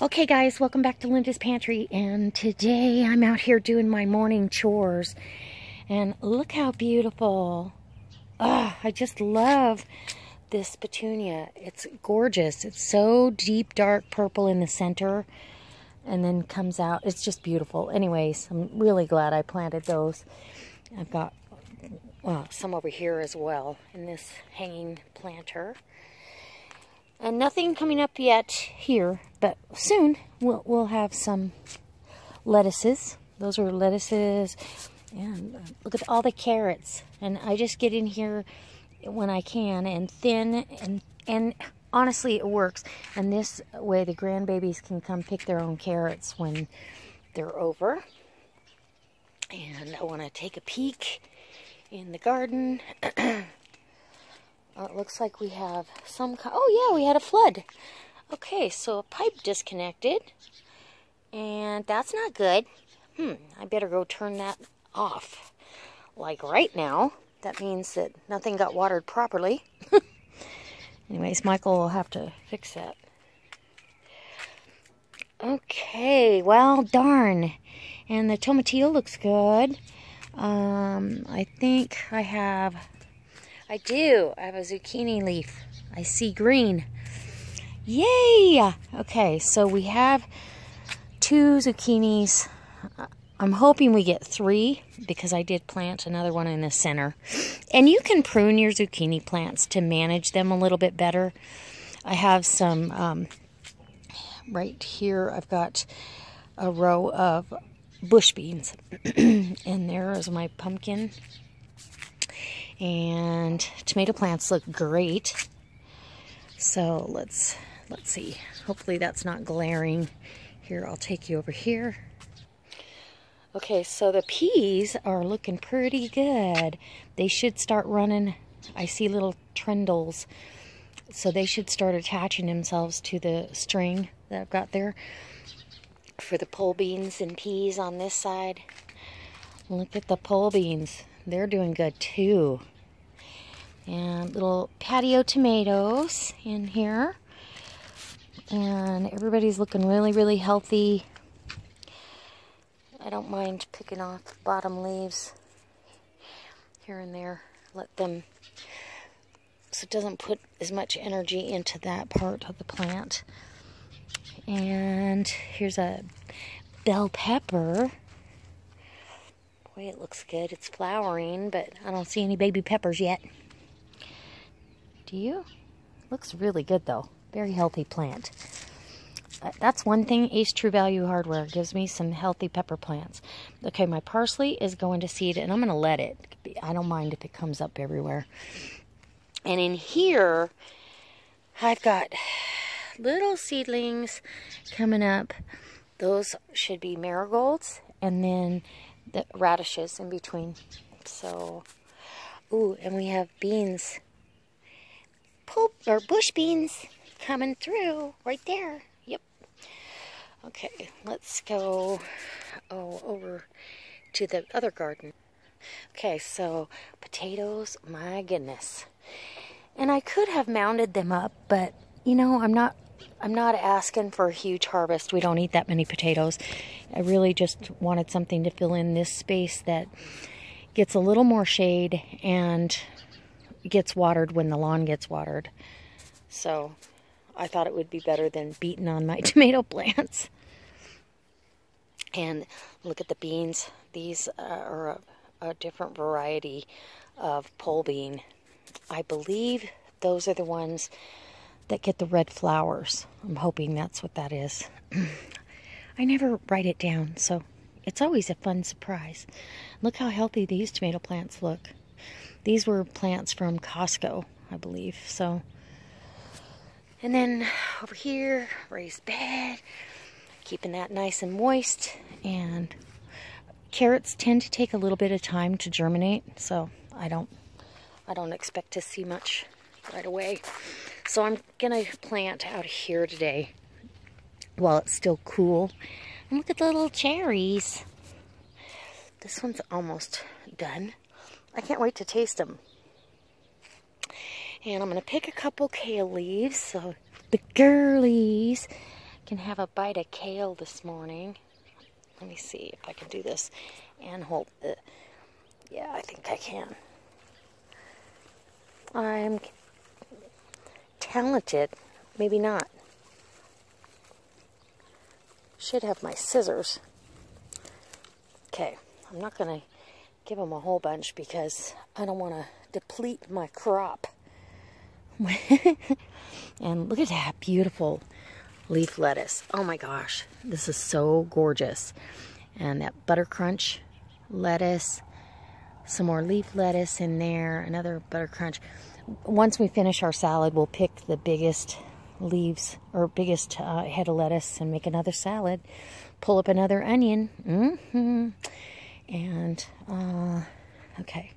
Okay guys, welcome back to Linda's Pantry, and today I'm out here doing my morning chores, and look how beautiful. I just love this petunia. It's gorgeous. It's so deep dark purple in the center and then comes out. It's just beautiful. Anyways, I'm really glad I planted those. I've got some over here as well in this hanging planter. And nothing coming up yet here, but soon we'll have some lettuces. Those are lettuces, and look at all the carrots. And I just get in here when I can and thin, and honestly it works. And this way the grandbabies can come pick their own carrots when they're over. And I want to take a peek in the garden. It looks like we have some... Oh, yeah, we had a flood. Okay, so a pipe disconnected. And that's not good. I better go turn that off. Like right now. That means that nothing got watered properly. Anyways, Michael will have to fix that. Okay, well, darn. And the tomatillo looks good. I think I have... I have a zucchini leaf. I see green. Yay! Okay, so we have 2 zucchinis. I'm hoping we get 3 because I did plant another one in the center. And you can prune your zucchini plants to manage them a little bit better. I have some, right here I've got a row of bush beans. And there is my pumpkin. And tomato plants look great. So let's see. Hopefully that's not glaring. Here, I'll take you over here. Okay, so the peas are looking pretty good. They should start running. I see little trindles. So they should start attaching themselves to the string that I've got there for the pole beans and peas on this side. Look at the pole beans. They're doing good too. And little patio tomatoes in here. And everybody's looking really, really healthy. I don't mind picking off bottom leaves here and there. Let them, so it doesn't put as much energy into that part of the plant. And here's a bell pepper. Boy, it looks good. It's flowering, but I don't see any baby peppers yet. Do you? Looks really good, though. Very healthy plant. That's one thing. Ace True Value Hardware gives me some healthy pepper plants. Okay, my parsley is going to seed, and I'm going to let it. I don't mind if it comes up everywhere. And in here, I've got little seedlings coming up. Those should be marigolds, and then the radishes in between. So, ooh, and we have beans, bush beans coming through right there. Yep. Okay, let's go over to the other garden. Okay, so potatoes, my goodness. And I could have mounded them up, but you know, I'm not asking for a huge harvest. We don't eat that many potatoes. I really just wanted something to fill in this space that gets a little more shade and gets watered when the lawn gets watered. So I thought it would be better than beating on my tomato plants. And look at the beans. These are a different variety of pole bean. I believe those are the ones that get the red flowers. I'm hoping that's what that is. I never write it down, so it's always a fun surprise. Look how healthy these tomato plants look. These were plants from Costco, I believe. So, and then over here, raised bed, keeping that nice and moist. And carrots tend to take a little bit of time to germinate, so I don't expect to see much right away. So I'm gonna plant out here today while it's still cool. And look at the little cherries. This one's almost done. I can't wait to taste them. And I'm gonna pick a couple kale leaves so the girlies can have a bite of kale this morning. Let me see if I can do this and hold it. Yeah, I think I can. I'm talented. Maybe not. Should have my scissors. Okay, I'm not going to give them a whole bunch because I don't want to deplete my crop. And look at that beautiful leaf lettuce. Oh my gosh, this is so gorgeous. And that butter crunch lettuce, some more leaf lettuce in there, another butter crunch. Once we finish our salad, we'll pick the biggest leaves or biggest head of lettuce and make another salad. Pull up another onion. And okay.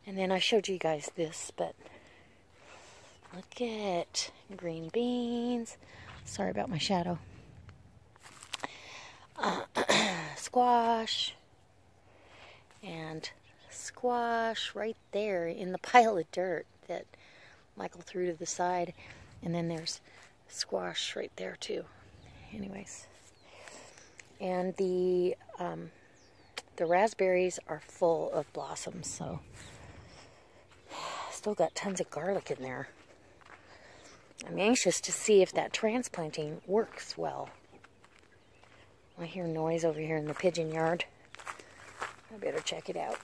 And then I showed you guys this, but look at green beans. Sorry about my shadow. Squash. And squash right there in the pile of dirt that Michael threw to the side. And then there's squash right there too. Anyways. And the raspberries are full of blossoms, so still got tons of garlic in there. I'm anxious to see if that transplanting works well. I hear noise over here in the pigeon yard. I better check it out.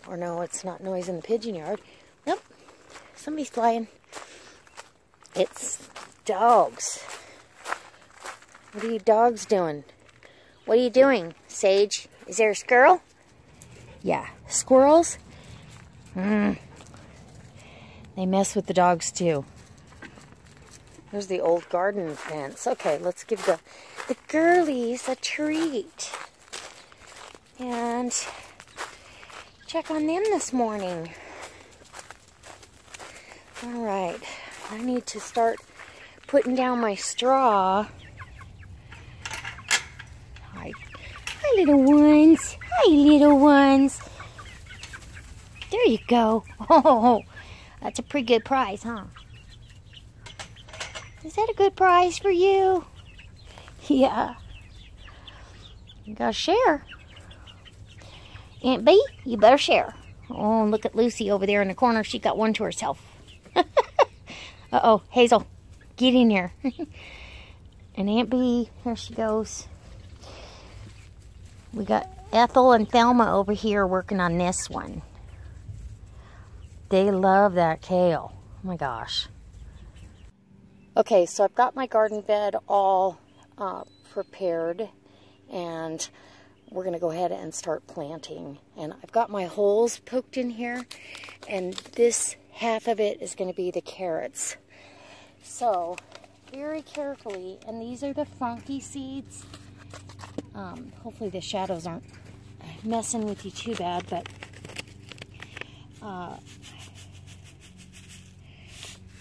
Or no, it's not noise in the pigeon yard. Nope, somebody's flying. It's dogs. What are you dogs doing? What are you doing, Sage? Is there a squirrel? Yeah, squirrels? They mess with the dogs too. There's the old garden fence. Okay, let's give the girlies a treat. And check on them this morning. Alright, I need to start putting down my straw. Hi little ones. Hi little ones. There you go. Oh, that's a pretty good prize, huh? Is that a good prize for you? Yeah. You gotta share. Aunt Bee, you better share. Oh, look at Lucy over there in the corner. She got one to herself. Uh-oh, Hazel, get in here. And Aunt Bee, here she goes. We got Ethel and Thelma over here working on this one. They love that kale. Oh my gosh. Okay, so I've got my garden bed all prepared, and we're going to go ahead and start planting. And I've got my holes poked in here, and this half of it is going to be the carrots. So, very carefully, and these are the funky seeds. Hopefully the shadows aren't messing with you too bad, but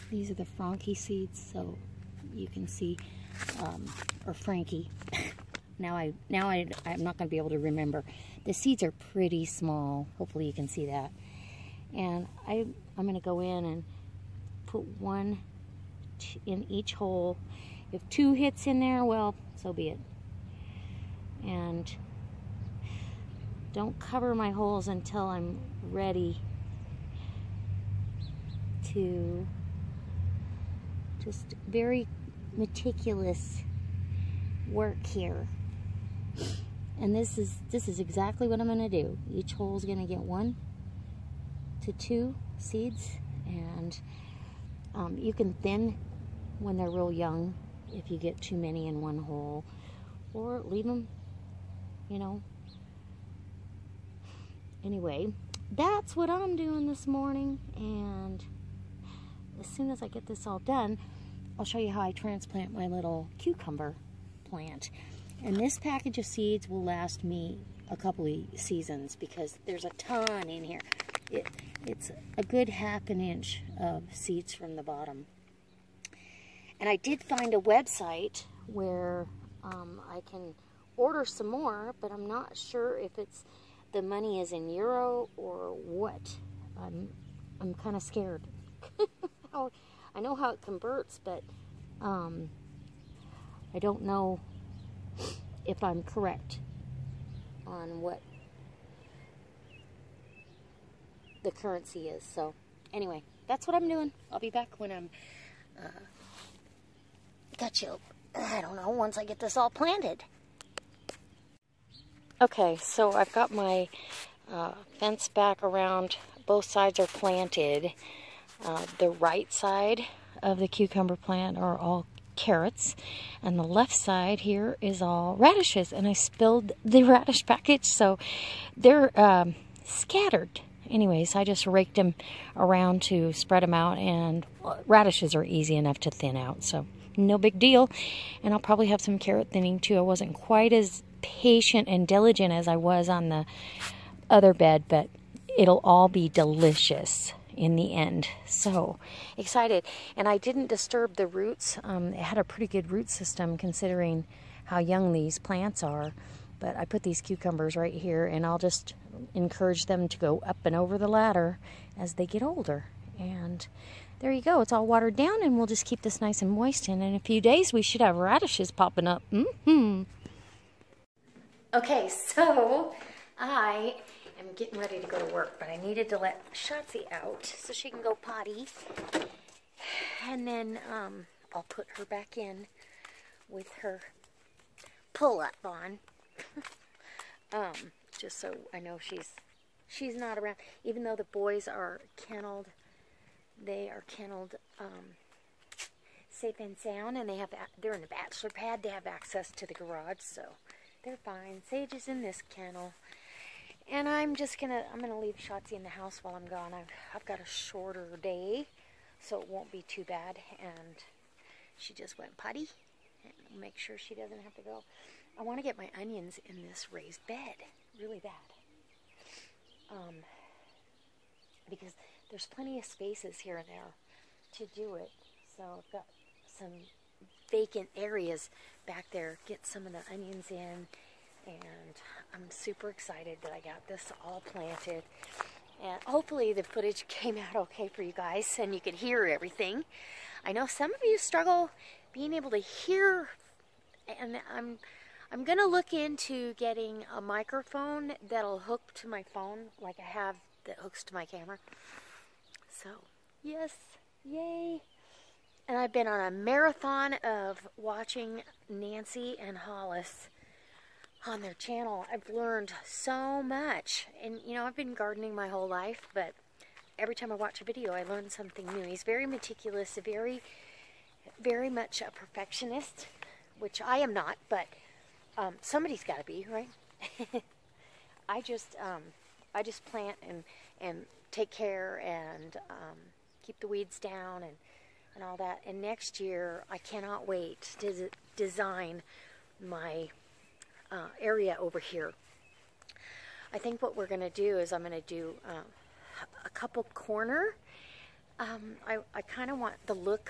these are the Frankie seeds, so you can see, or Frankie. Now I'm not going to be able to remember. The seeds are pretty small. Hopefully you can see that. And I'm going to go in and put one in each hole. If 2 hits in there, well, so be it. And don't cover my holes until I'm ready to just very meticulous work here. And this is exactly what I'm going to do. Each hole is going to get 1 to 2 seeds, and you can thin when they're real young if you get too many in one hole, or leave them, you know. Anyway, that's what I'm doing this morning, and as soon as I get this all done, I'll show you how I transplant my little cucumber plant. And this package of seeds will last me a couple of seasons because there's a ton in here. It's a good ½ an inch of seeds from the bottom. And I did find a website where I can order some more, but I'm not sure if it's the money is in euro or what. I'm kind of scared. I know how it converts, but I don't know if I'm correct on what the currency is. So anyway, that's what I'm doing. I'll be back when I'm I don't know, once I get this all planted. Okay, so I've got my fence back around. Both sides are planted. The right side of the cucumber plant are all carrots, and the left side here is all radishes, and I spilled the radish package, so they're scattered. Anyways, I just raked them around to spread them out, and radishes are easy enough to thin out, so no big deal. And I'll probably have some carrot thinning too. I wasn't quite as patient and diligent as I was on the other bed, but it'll all be delicious in the end. So excited. And I didn't disturb the roots. It had a pretty good root system considering how young these plants are. But I put these cucumbers right here, and I'll just encourage them to go up and over the ladder as they get older. And there you go. It's all watered down, and we'll just keep this nice and moist. And in a few days, we should have radishes popping up. Okay, so I am getting ready to go to work, but I needed to let Shotzi out so she can go potty. And then I'll put her back in with her pull-up on. Just so I know she's not around. Even though the boys are kenneled, they are kenneled safe and sound, and they're in the bachelor pad. They have access to the garage, so they're fine. Sage is in this kennel, and I'm gonna leave Shotzi in the house while I'm gone. I've got a shorter day, so it won't be too bad. And she just went potty, and make sure she doesn't have to go. I want to get my onions in this raised bed really bad, because there's plenty of spaces here and there to do it. So I've got some vacant areas back there. Get some of the onions in, and I'm super excited that I got this all planted. And hopefully the footage came out okay for you guys and you could hear everything. I know some of you struggle being able to hear, and I'm gonna look into getting a microphone that'll hook to my phone, like I have that hooks to my camera. So yes, yay. And I've been on a marathon of watching Nancy and Hollis on their channel. I've learned so much. And you know, I've been gardening my whole life, but every time I watch a video I learn something new. He's very meticulous, very much a perfectionist, which I am not, but somebody's got to be, right? I just plant and take care and keep the weeds down and all that. And next year, I cannot wait to design my area over here. I think what we're going to do is I'm going to do a couple corner. I kind of want the look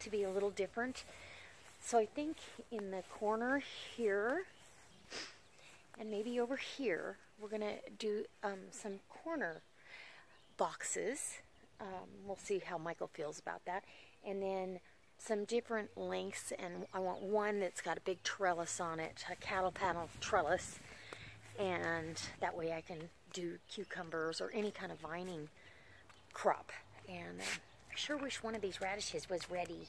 to be a little different. So I think in the corner here, and maybe over here, we're going to do some corner boxes. We'll see how Michael feels about that. And then some different lengths, and I want one that's got a big trellis on it, a cattle panel trellis, and that way I can do cucumbers or any kind of vining crop. And I sure wish one of these radishes was ready.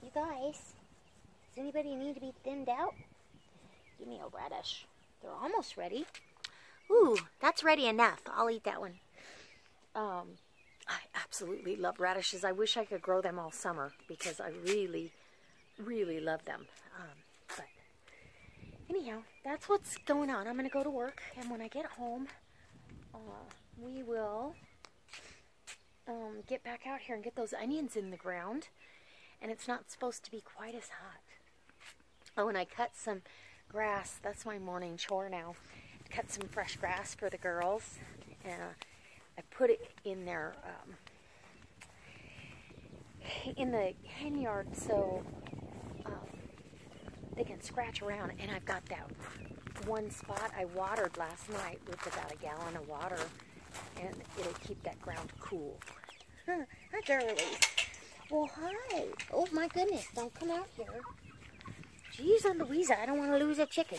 You guys, does anybody need to be thinned out? Give me a radish. They're almost ready. Ooh, that's ready enough. I'll eat that one. I absolutely love radishes. I wish I could grow them all summer because I really, really love them. But anyhow, that's what's going on. I'm going to go to work, and when I get home, we will get back out here and get those onions in the ground. And it's not supposed to be quite as hot. Oh, and I cut some grass. That's my morning chore now. Cut some fresh grass for the girls. And I put it in their in the hen yard so they can scratch around. And I've got that one spot I watered last night with about a gallon of water, and it'll keep that ground cool. Hi, girlies. Well, hi. Oh, my goodness. Don't come out here. Jeez, Louisa, I don't want to lose a chicken.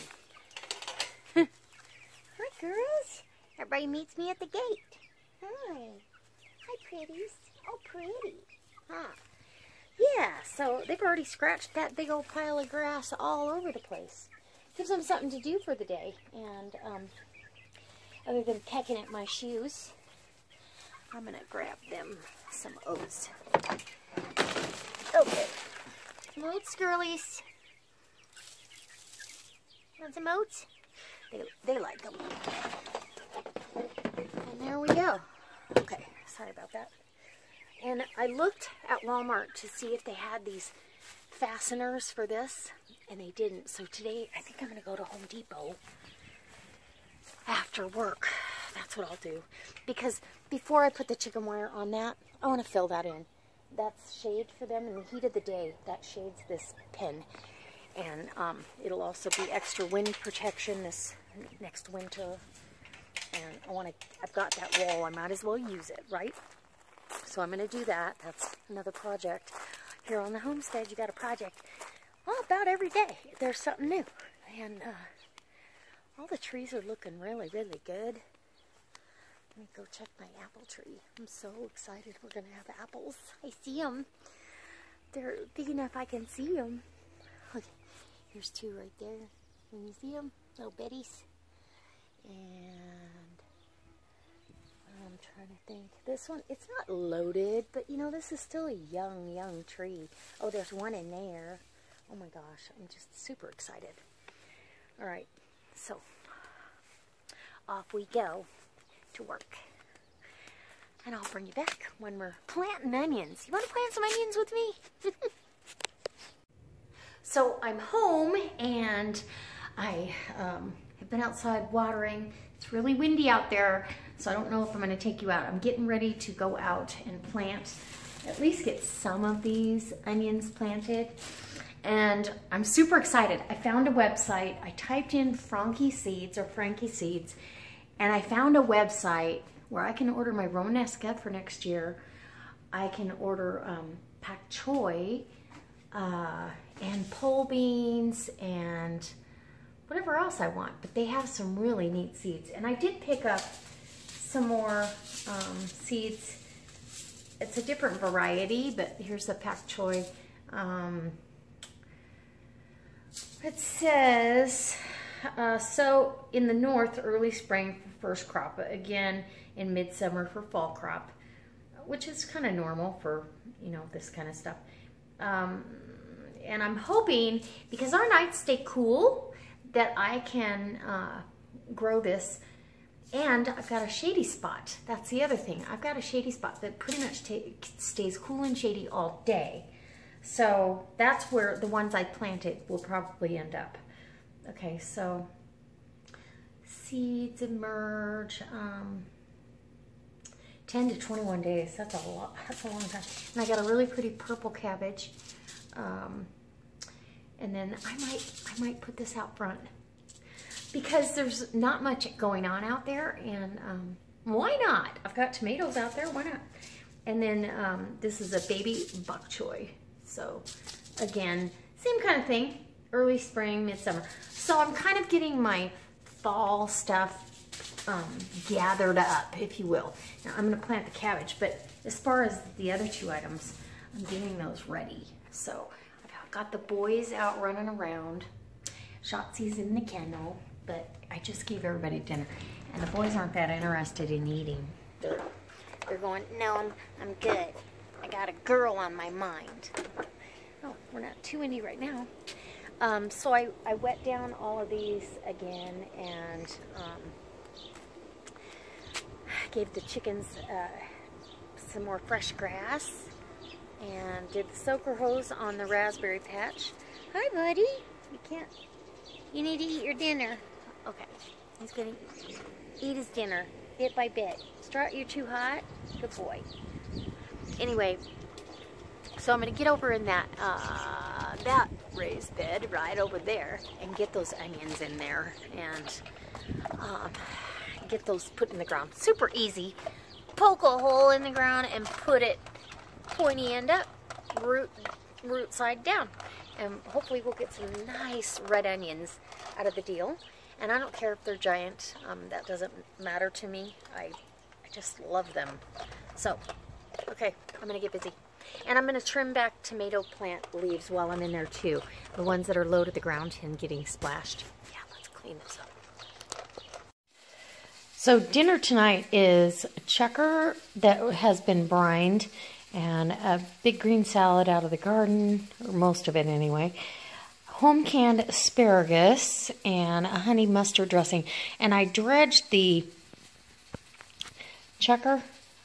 Hi, girls. Everybody meets me at the gate. Hi. Hi, pretties. Oh, pretty. Huh. Yeah, so they've already scratched that big old pile of grass all over the place. Gives them something to do for the day. And other than pecking at my shoes, I'm going to grab them some oats. Okay. Oats, girlies. Want some oats? They like them. And there we go. Okay, sorry about that. And I looked at Walmart to see if they had these fasteners for this, and they didn't. So today, I think I'm going to go to Home Depot after work. That's what I'll do. Because before I put the chicken wire on that, I want to fill that in. That's shade for them in the heat of the day. That shades this pen. And it'll also be extra wind protection this next winter. And I've got that wall. I might as well use it, right? So I'm going to do that. That's another project. Here on the homestead, you got a project. Well, about every day, there's something new. And all the trees are looking really, really good. Let me go check my apple tree. I'm so excited we're going to have apples. I see them. They're big enough I can see them. Look, here's two right there. Can you see them? Little bitties. And I'm trying to think. This one, it's not loaded, but you know, this is still a young tree. Oh, there's one in there. Oh my gosh, I'm just super excited. All right, so off we go to work. And I'll bring you back when we're planting onions. You want to plant some onions with me? So I'm home and I have been outside watering. It's really windy out there, so I don't know if I'm going to take you out. I'm getting ready to go out and plant, at least get some of these onions planted. And I'm super excited. I found a website. I typed in Frankie Seeds, and I found a website where I can order my Romanesca for next year. I can order pak choi and pole beans and whatever else I want. But they have some really neat seeds. And I did pick up some more seeds. It's a different variety, but here's the pak choi. It says, sow in the north early spring for first crop, again in midsummer for fall crop, which is kind of normal for, you know, this kind of stuff. And I'm hoping, because our nights stay cool, that I can grow this. And I've got a shady spot. That's the other thing. I've got a shady spot that pretty much stays cool and shady all day. So that's where the ones I planted will probably end up. Okay, so seeds emerge 10 to 21 days. That's a lot. That's a long time. And I got a really pretty purple cabbage. And then I might put this out front because there's not much going on out there. And why not? I've got tomatoes out there. Why not? And then this is a baby bok choy. So again, same kind of thing, early spring, midsummer. So I'm kind of getting my fall stuff gathered up, if you will. Now I'm going to plant the cabbage, but as far as the other two items, I'm getting those ready. So I've got the boys out running around. Shotzi's in the kennel, but I just gave everybody dinner. And the boys aren't that interested in eating. They're going, no, I'm good. I got a girl on my mind. Oh, we're not too windy right now. So I wet down all of these again and gave the chickens some more fresh grass and did the soaker hose on the raspberry patch. Hi, buddy. You can't. You need to eat your dinner. Okay. He's going to eat his dinner bit by bit. Strut, you're too hot. Good boy. Anyway, so I'm going to get over in that that raised bed right over there and get those onions in there and get those put in the ground. Super easy. Poke a hole in the ground and put it pointy end up root side down. And hopefully we'll get some nice red onions out of the deal. And I don't care if they're giant. That doesn't matter to me. I just love them. So, okay, I'm going to get busy. And I'm going to trim back tomato plant leaves while I'm in there too. The ones that are low to the ground and getting splashed. Yeah, let's clean this up. So dinner tonight is a checker that has been brined and a big green salad out of the garden, or most of it anyway. Home canned asparagus and a honey mustard dressing. And I dredged the checker.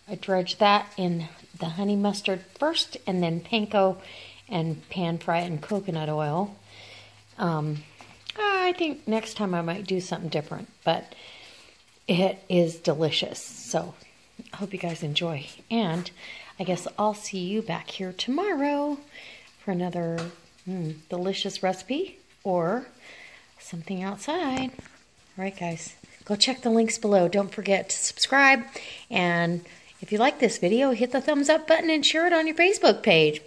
I dredged that in the honey mustard first, and then panko and pan fry it in coconut oil. I think next time I might do something different, but it is delicious. So I hope you guys enjoy. And I guess I'll see you back here tomorrow for another delicious recipe or something outside. All right, guys, go check the links below. Don't forget to subscribe, and if you like this video, hit the thumbs up button and share it on your Facebook page.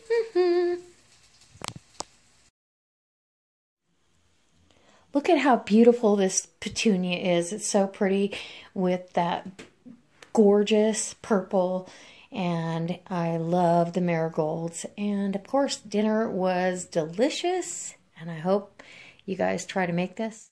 Look at how beautiful this petunia is. It's so pretty with that gorgeous purple, and I love the marigolds. And of course, dinner was delicious, and I hope you guys try to make this.